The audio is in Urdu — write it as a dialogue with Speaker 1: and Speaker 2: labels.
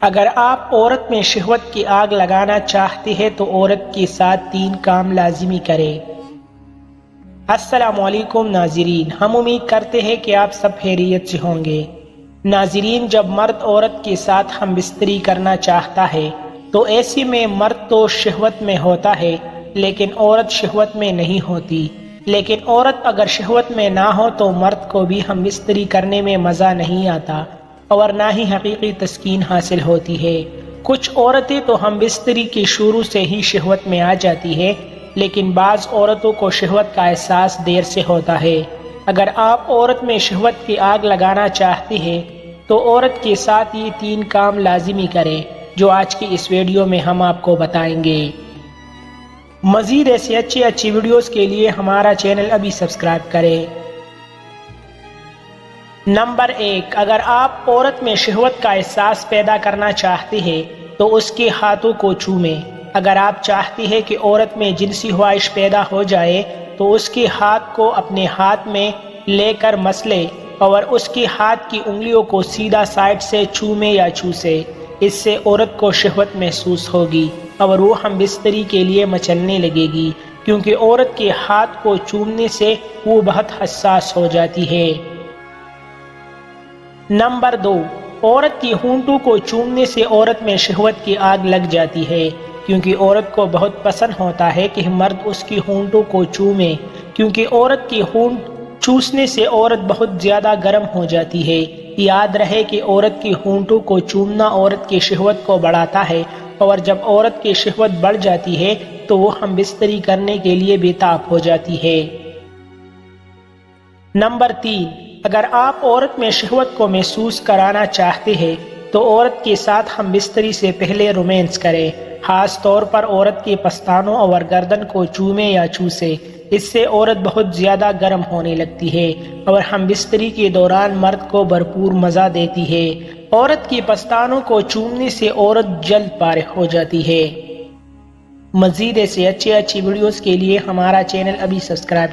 Speaker 1: اگر آپ عورت میں شہوت کی آگ لگانا چاہتے ہیں تو عورت کے ساتھ 3 کام لازمی کریں۔ السلام علیکم ناظرین، ہم امید کرتے ہیں کہ آپ سب خیریت سے ہوں گے۔ ناظرین، جب مرد عورت کے ساتھ ہم بستری کرنا چاہتا ہے تو ایسے میں مرد تو شہوت میں ہوتا ہے لیکن عورت شہوت میں نہیں ہوتی۔ لیکن عورت اگر شہوت میں نہ ہو تو مرد کو بھی ہم بستری کرنے میں مزہ نہیں آتا اور نہ ہی حقیقی تسکین حاصل ہوتی ہے۔ کچھ عورتیں تو ہم بستری کے شروع سے ہی شہوت میں آ جاتی ہے لیکن بعض عورتوں کو شہوت کا احساس دیر سے ہوتا ہے۔ اگر آپ عورت میں شہوت کی آگ لگانا چاہتے ہیں تو عورت کے ساتھ یہ 3 کام لازمی کریں جو آج کی اس ویڈیو میں ہم آپ کو بتائیں گے۔ مزید ایسے اچھی ویڈیوز کے لیے ہمارا چینل ابھی سبسکرائب کریں۔ نمبر 1، اگر آپ عورت میں شہوت کا احساس پیدا کرنا چاہتے ہیں تو اس کے ہاتھوں کو چومیں۔ اگر آپ چاہتے ہیں کہ عورت میں جنسی خواہش پیدا ہو جائے تو اس کے ہاتھ کو اپنے ہاتھ میں لے کر مسلے اور اس کے ہاتھ کی انگلیوں کو سیدھا سائڈ سے چومے یا چوسے۔ اس سے عورت کو شہوت محسوس ہوگی اور وہ ہم بستری کے لیے مچلنے لگے گی، کیونکہ عورت کے ہاتھ کو چومنے سے وہ بہت حساس ہو جاتی ہے۔ نمبر 2، عورت کی ہونٹوں کو چومنے سے عورت میں شہوت کی آگ لگ جاتی ہے، کیونکہ عورت کو بہت پسند ہوتا ہے کہ مرد اس کی ہونٹوں کو چومے، کیونکہ عورت کی ہونٹ چوسنے سے عورت بہت زیادہ گرم ہو جاتی ہے۔ یاد رہے کہ عورت کی ہونٹوں کو چومنا عورت کی شہوت کو بڑھاتا ہے اور جب عورت کی شہوت بڑھ جاتی ہے تو وہ ہم بستری کرنے کے لیے بے تاب ہو جاتی ہے۔ نمبر 3، اگر آپ عورت میں شہوت کو محسوس کرانا چاہتے ہیں تو عورت کے ساتھ ہم بستری سے پہلے رومانس کریں، خاص طور پر عورت کے پستانوں اور گردن کو چومیں یا چوسے۔ اس سے عورت بہت زیادہ گرم ہونے لگتی ہے اور ہم بستری کے دوران مرد کو بھرپور مزہ دیتی ہے۔ عورت کی پستانوں کو چومنے سے عورت جلد فارغ ہو جاتی ہے۔ مزید ایسے اچھی ویڈیوز کے لیے ہمارا چینل ابھی سبسکرائب